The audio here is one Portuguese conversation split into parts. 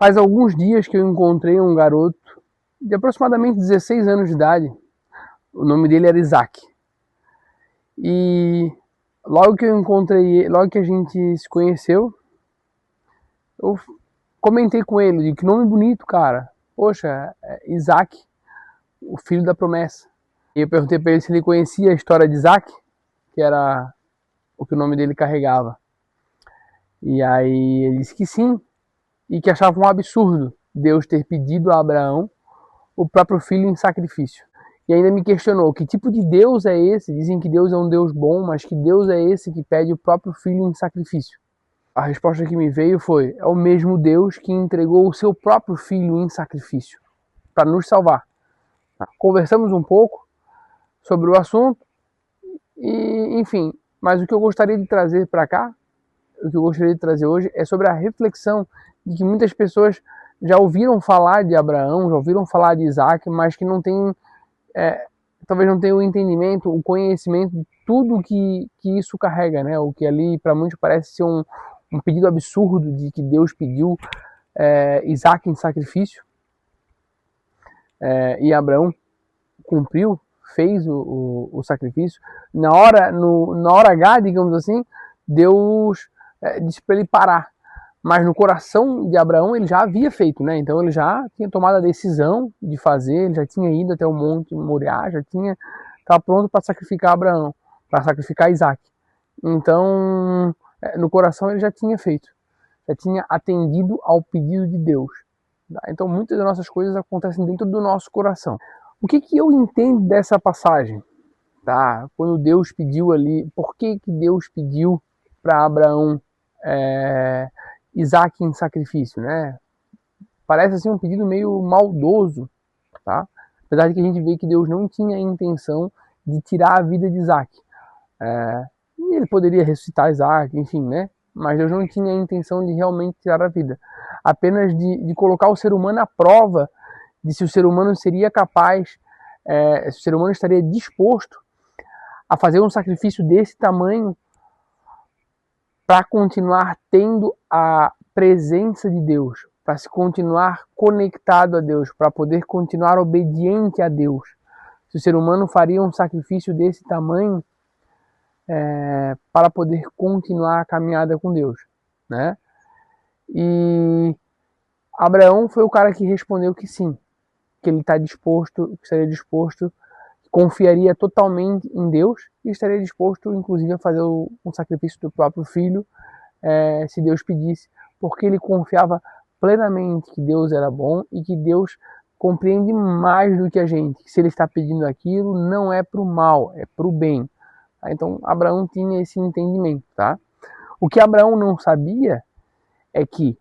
Faz alguns dias que eu encontrei um garoto de aproximadamente 16 anos de idade. O nome dele era Isaac. E logo que eu encontrei, logo que a gente se conheceu, eu comentei com ele de que nome bonito, cara. Poxa, Isaac, o filho da promessa. E eu perguntei para ele se ele conhecia a história de Isaac, que era o que o nome dele carregava. E aí ele disse que sim, e que achava um absurdo Deus ter pedido a Abraão o próprio filho em sacrifício. E ainda me questionou, que tipo de Deus é esse? Dizem que Deus é um Deus bom, mas que Deus é esse que pede o próprio filho em sacrifício? A resposta que me veio foi, é o mesmo Deus que entregou o seu próprio filho em sacrifício, para nos salvar. Conversamos um pouco sobre o assunto, e enfim, mas o que eu gostaria de trazer para cá, o que eu gostaria de trazer hoje, é sobre a reflexão de que muitas pessoas já ouviram falar de Abraão, já ouviram falar de Isaac, mas que não têm, talvez não tenham o entendimento, o conhecimento de tudo que isso carrega, né? O que ali para muitos parece ser um pedido absurdo de que Deus pediu Isaac em sacrifício, e Abraão cumpriu, fez o sacrifício. Na hora H, digamos assim, Deus disse para ele parar. Mas no coração de Abraão ele já havia feito, né? Então ele já tinha tomado a decisão de fazer, ele já tinha ido até o Monte Moriá, já estava pronto para sacrificar Abraão, para sacrificar Isaac. Então, no coração ele já tinha feito, já tinha atendido ao pedido de Deus. Tá? Então muitas das nossas coisas acontecem dentro do nosso coração. O que eu entendo dessa passagem? Tá? Quando Deus pediu ali, por que Deus pediu para Abraão Isaac em sacrifício, né? Parece assim um pedido meio maldoso, tá? Apesar de que a gente vê que Deus não tinha a intenção de tirar a vida de Isaac. Ele poderia ressuscitar Isaac, enfim, né? Mas Deus não tinha a intenção de realmente tirar a vida. Apenas de colocar o ser humano à prova de se o ser humano seria capaz, se o ser humano estaria disposto a fazer um sacrifício desse tamanho para continuar tendo a presença de Deus, para se continuar conectado a Deus, para poder continuar obediente a Deus. Se o ser humano faria um sacrifício desse tamanho para poder continuar a caminhada com Deus, né? E Abraão foi o cara que respondeu que sim, que ele está disposto, que estaria disposto, confiaria totalmente em Deus e estaria disposto, inclusive, a fazer um sacrifício do próprio filho, se Deus pedisse, porque ele confiava plenamente que Deus era bom e que Deus compreende mais do que a gente, que se ele está pedindo aquilo, não é para o mal, é para o bem. Então, Abraão tinha esse entendimento, tá? O que Abraão não sabia é que,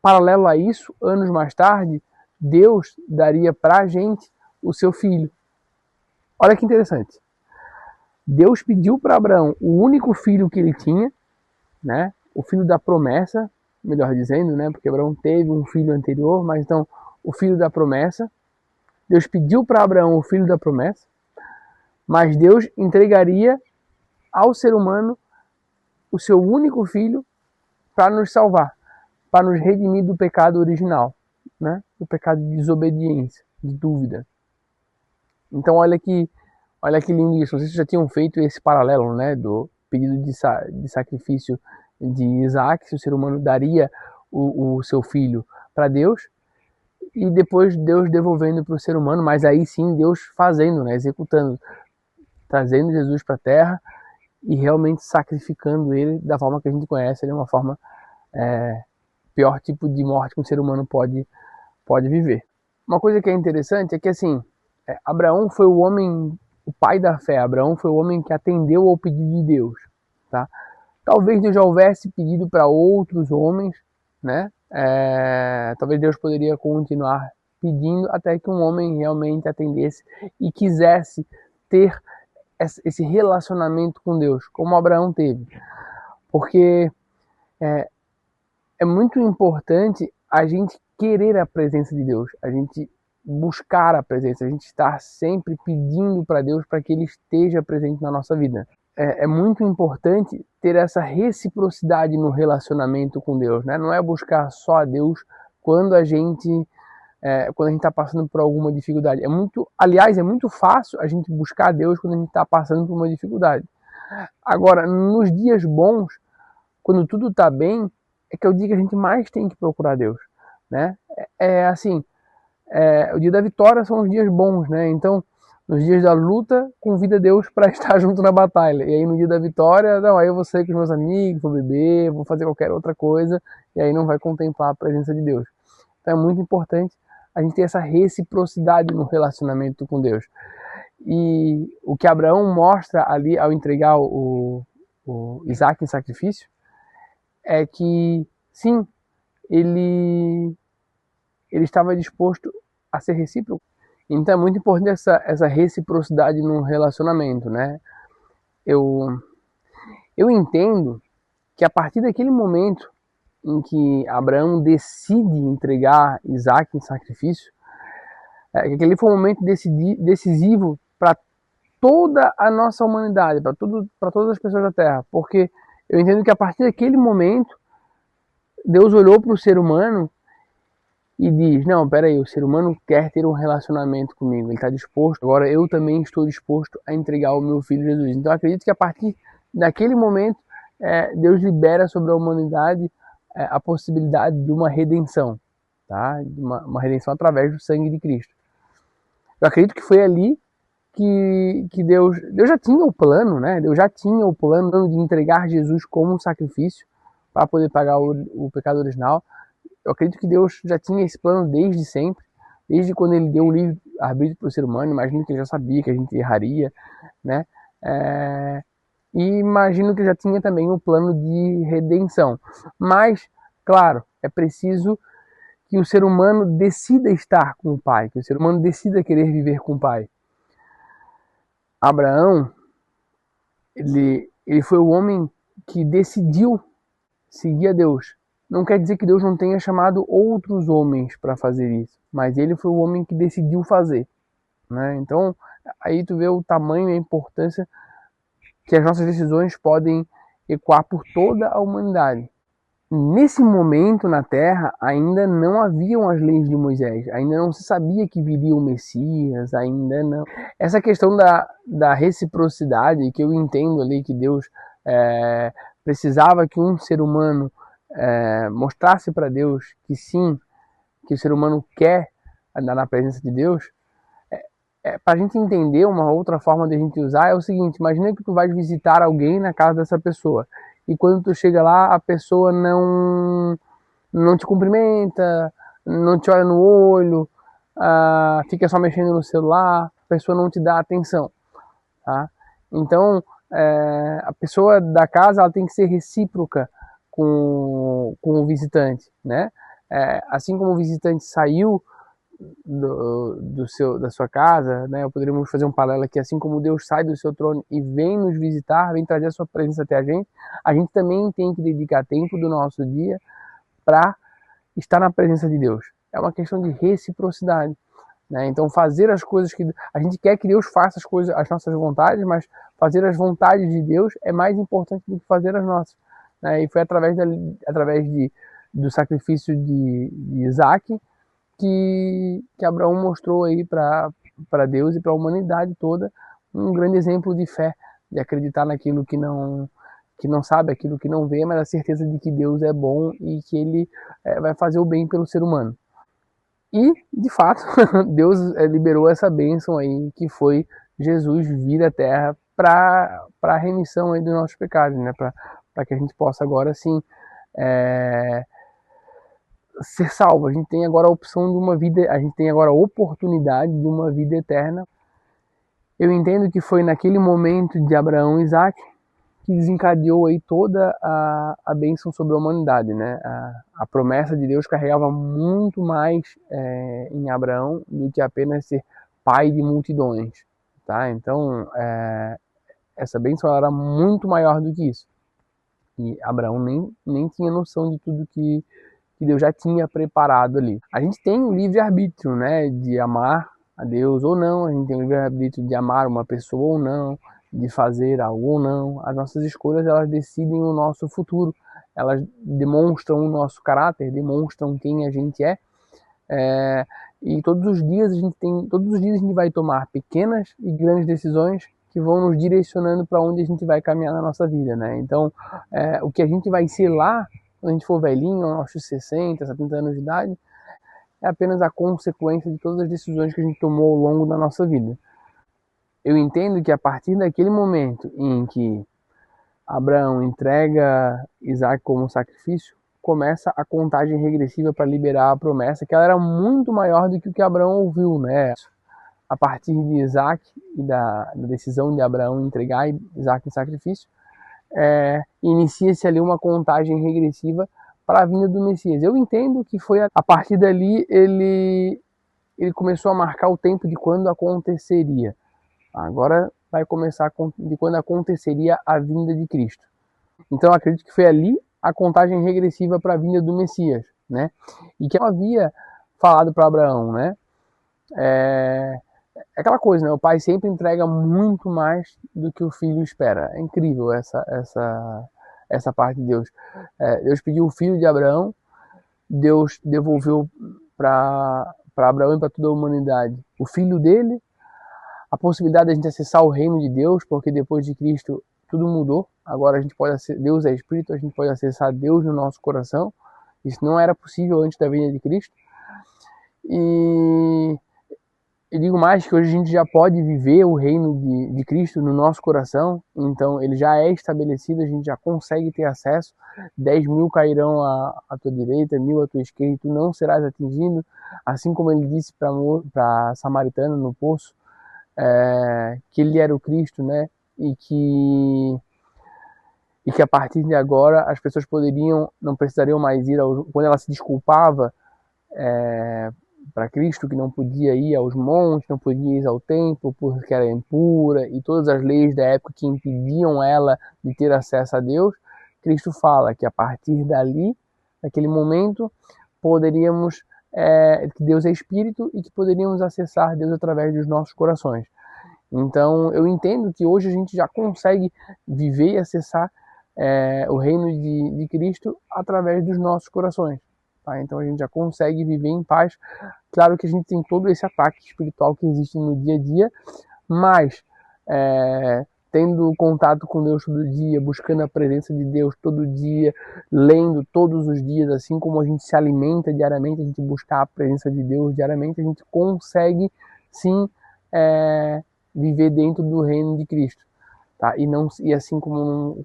paralelo a isso, anos mais tarde, Deus daria para a gente o seu filho. Olha que interessante. Deus pediu para Abraão o único filho que ele tinha, né? O filho da promessa, melhor dizendo, né? Porque Abraão teve um filho anterior, mas então o filho da promessa. Deus pediu para Abraão o filho da promessa, mas Deus entregaria ao ser humano o seu único filho para nos salvar, para nos redimir do pecado original, né? Do pecado de desobediência, de dúvida. Então olha que lindo isso. Vocês já tinham feito esse paralelo, né? Do pedido de sacrifício de Isaac, se o ser humano daria o seu filho para Deus, e depois Deus devolvendo para o ser humano, mas aí sim Deus fazendo, né? Executando, trazendo Jesus para a terra e realmente sacrificando ele da forma que a gente conhece, ele é uma forma pior tipo de morte que um ser humano pode viver. Uma coisa que é interessante é que assim, Abraão foi o homem, o pai da fé. Abraão foi o homem que atendeu ao pedido de Deus, tá? Talvez Deus já houvesse pedido para outros homens, né? Talvez Deus poderia continuar pedindo até que um homem realmente atendesse e quisesse ter esse relacionamento com Deus, como Abraão teve. Porque é muito importante a gente querer a presença de Deus, a gente buscar a presença, a gente estar sempre pedindo para Deus para que Ele esteja presente na nossa vida. É muito importante ter essa reciprocidade no relacionamento com Deus, né? Não é buscar só a Deus quando a gente está passando por alguma dificuldade. Aliás, é muito fácil a gente buscar Deus quando a gente está passando por uma dificuldade. Agora, nos dias bons, quando tudo está bem, é que é o dia que a gente mais tem que procurar Deus, né? Assim, o dia da vitória são os dias bons, né? Então, nos dias da luta, convida Deus para estar junto na batalha. E aí no dia da vitória, não, aí eu vou sair com os meus amigos, vou beber, vou fazer qualquer outra coisa, e aí não vai contemplar a presença de Deus. Então é muito importante a gente ter essa reciprocidade no relacionamento com Deus. E o que Abraão mostra ali ao entregar o Isaac em sacrifício é que, sim, ele estava disposto a ser recíproco. Então é muito importante essa reciprocidade no relacionamento, né? Eu entendo que a partir daquele momento em que Abraão decide entregar Isaac em sacrifício, que aquele foi um momento decisivo para toda a nossa humanidade, para todas as pessoas da Terra, porque eu entendo que a partir daquele momento Deus olhou para o ser humano e diz, não, peraí, o ser humano quer ter um relacionamento comigo, ele está disposto, agora eu também estou disposto a entregar o meu filho Jesus. Então eu acredito que a partir daquele momento Deus libera sobre a humanidade a possibilidade de uma redenção, tá? De uma redenção através do sangue de Cristo. Eu acredito que foi ali que Deus já tinha o plano, né? Deus já tinha o plano de entregar Jesus como um sacrifício para poder pagar o pecado original. Eu acredito que Deus já tinha esse plano desde sempre, desde quando ele deu o livre-arbítrio para o ser humano. Imagino que ele já sabia que a gente erraria, né? E imagino que ele já tinha também um plano de redenção. Mas, claro, é preciso que o ser humano decida estar com o Pai, que o ser humano decida querer viver com o Pai. Abraão, ele foi o homem que decidiu seguir a Deus. Não quer dizer que Deus não tenha chamado outros homens para fazer isso, mas ele foi o homem que decidiu fazer, né? Então, aí tu vê o tamanho e a importância que as nossas decisões podem ecoar por toda a humanidade. Nesse momento na Terra ainda não haviam as leis de Moisés, ainda não se sabia que viria o Messias, ainda não. Essa questão da reciprocidade, que eu entendo ali que Deus precisava que um ser humano mostrasse para Deus que sim, que o ser humano quer andar na presença de Deus, para a gente entender uma outra forma de a gente usar é o seguinte: imagina que tu vais visitar alguém na casa dessa pessoa e quando tu chega lá a pessoa não te cumprimenta, não te olha no olho, fica só mexendo no celular, a pessoa não te dá atenção, tá? Então a pessoa da casa ela tem que ser recíproca com o visitante, né? Assim como o visitante saiu da sua casa, né? Poderíamos fazer um paralelo aqui, assim como Deus sai do seu trono e vem nos visitar, vem trazer a sua presença até a gente também tem que dedicar tempo do nosso dia para estar na presença de Deus. É uma questão de reciprocidade, né? Então fazer as coisas que a gente quer que Deus faça as nossas vontades, mas fazer as vontades de Deus é mais importante do que fazer as nossas, né? E foi através do sacrifício de Isaac que Abraão mostrou aí para Deus e para a humanidade toda um grande exemplo de fé, de acreditar naquilo que não sabe, aquilo que não vê, mas a certeza de que Deus é bom e que Ele vai fazer o bem pelo ser humano. E, de fato, Deus liberou essa bênção aí, que foi Jesus vir à Terra para a remissão aí dos nossos pecados, né? Para que a gente possa agora, sim, ser salvo. A gente tem agora a opção de uma vida, a gente tem agora a oportunidade de uma vida eterna. Eu entendo que foi naquele momento de Abraão e Isaac que desencadeou aí toda a bênção sobre a humanidade, né? A promessa de Deus carregava muito mais em Abraão do que apenas ser pai de multidões, tá? Então, essa bênção era muito maior do que isso. E Abraão nem tinha noção de tudo que Deus já tinha preparado ali. A gente tem o livre-arbítrio, né, de amar a Deus ou não, a gente tem o livre-arbítrio de amar uma pessoa ou não, de fazer algo ou não. As nossas escolhas, elas decidem o nosso futuro. elas demonstram o nosso caráter, demonstram quem a gente é. E todos os dias a gente vai tomar pequenas e grandes decisões que vão nos direcionando para onde a gente vai caminhar na nossa vida, né? Então, o que a gente vai ser lá, quando a gente for velhinho, aos nossos 60, 70 anos de idade, é apenas a consequência de todas as decisões que a gente tomou ao longo da nossa vida. Eu entendo que a partir daquele momento em que Abraão entrega Isaac como sacrifício, começa a contagem regressiva para liberar a promessa, que ela era muito maior do que o que Abraão ouviu, né? A partir de Isaac e da decisão de Abraão entregar Isaac em sacrifício, inicia-se ali uma contagem regressiva para a vinda do Messias. Eu entendo que foi a partir dali ele começou a marcar o tempo de quando aconteceria. Agora vai começar de quando aconteceria a vinda de Cristo. Então eu acredito que foi ali a contagem regressiva para a vinda do Messias, né? E que não havia falado para Abraão, né? É aquela coisa, né? O pai sempre entrega muito mais do que o filho espera. É incrível essa parte de Deus. Deus pediu o filho de Abraão, Deus devolveu para Abraão e para toda a humanidade o filho dele, a possibilidade de a gente acessar o reino de Deus, porque depois de Cristo tudo mudou. Agora a gente pode acessar, Deus é Espírito, a gente pode acessar Deus no nosso coração. Isso não era possível antes da vinda de Cristo. E eu digo mais que hoje a gente já pode viver o reino de Cristo no nosso coração. Então ele já é estabelecido, a gente já consegue ter acesso. 10.000 cairão à tua direita, 1.000 à tua esquerda, e tu não serás atingido. Assim como ele disse para a samaritana no poço, que ele era o Cristo, né? E que a partir de agora as pessoas não precisariam mais ir quando ela se desculpava para Cristo, que não podia ir aos montes, não podia ir ao templo porque era impura, e todas as leis da época que impediam ela de ter acesso a Deus. Cristo fala que a partir dali, naquele momento, poderíamos que Deus é Espírito e que poderíamos acessar Deus através dos nossos corações. Então eu entendo que hoje a gente já consegue viver e acessar o reino de Cristo através dos nossos corações. Tá? Então a gente já consegue viver em paz. Claro que a gente tem todo esse ataque espiritual que existe no dia a dia, mas tendo contato com Deus todo dia, buscando a presença de Deus todo dia, lendo todos os dias, assim como a gente se alimenta diariamente, a gente buscar a presença de Deus diariamente, a gente consegue sim viver dentro do reino de Cristo. Tá? E assim como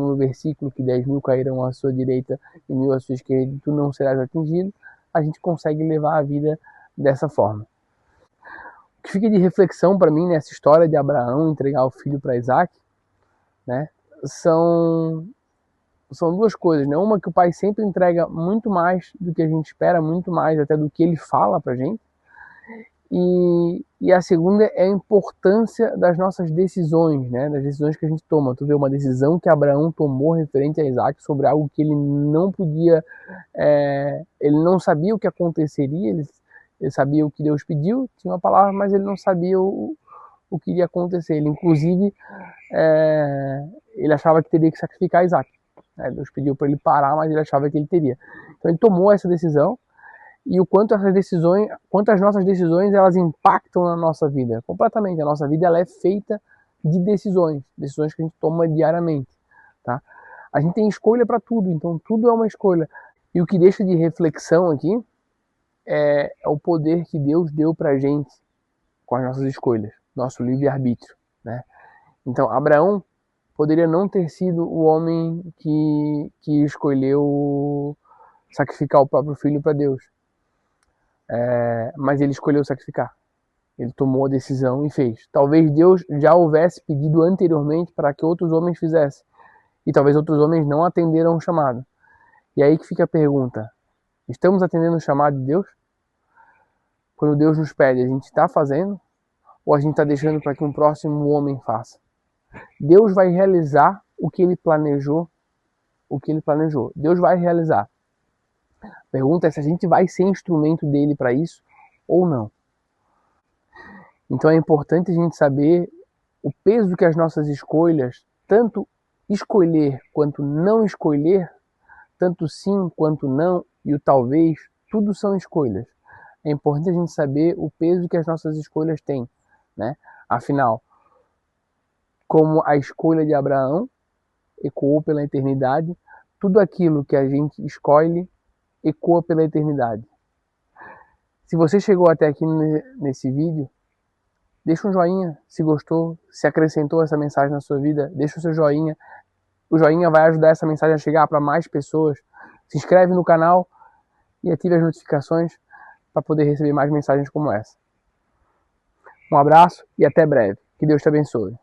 no versículo que 10.000 cairão à sua direita e 1.000 à sua esquerda, tu não serás atingido, a gente consegue levar a vida dessa forma. O que fica de reflexão para mim nessa história de Abraão entregar o filho para Isaac, né, são duas coisas, né? Uma, que o pai sempre entrega muito mais do que a gente espera, muito mais até do que ele fala para a gente. E a segunda é a importância das nossas decisões, né? Das decisões que a gente toma. Tu vê uma decisão que Abraão tomou referente a Isaac sobre algo que ele não podia, ele não sabia o que aconteceria, ele sabia o que Deus pediu, tinha uma palavra, mas ele não sabia o que iria acontecer. Ele, inclusive, ele achava que teria que sacrificar Isaac. Deus pediu para ele parar, mas ele achava que ele teria. Então ele tomou essa decisão. E o quanto as nossas decisões elas impactam na nossa vida. Completamente. A nossa vida ela é feita de decisões que a gente toma diariamente. Tá? A gente tem escolha para tudo, então tudo é uma escolha. E o que deixa de reflexão aqui é o poder que Deus deu para a gente com as nossas escolhas, nosso livre-arbítrio. Né? Então Abraão poderia não ter sido o homem que escolheu sacrificar o próprio filho para Deus. Mas ele escolheu sacrificar. Ele tomou a decisão e fez. Talvez Deus já houvesse pedido anteriormente para que outros homens fizessem. E talvez outros homens não atenderam o chamado. E aí que fica a pergunta. Estamos atendendo o chamado de Deus? Quando Deus nos pede, a gente está fazendo? Ou a gente está deixando para que um próximo homem faça? Deus vai realizar o que ele planejou. Deus vai realizar. A pergunta é se a gente vai ser instrumento dele para isso ou não. Então é importante a gente saber o peso que as nossas escolhas, tanto escolher quanto não escolher, tanto sim quanto não e o talvez, tudo são escolhas. É importante a gente saber o peso que as nossas escolhas têm, né? Afinal, como a escolha de Abraão ecoou pela eternidade, tudo aquilo que a gente escolhe ecoa pela eternidade. Se você chegou até aqui nesse vídeo, deixa um joinha se gostou, se acrescentou essa mensagem na sua vida, deixa o seu joinha. O joinha vai ajudar essa mensagem a chegar para mais pessoas. Se inscreve no canal e ative as notificações para poder receber mais mensagens como essa. Um abraço e até breve. Que Deus te abençoe.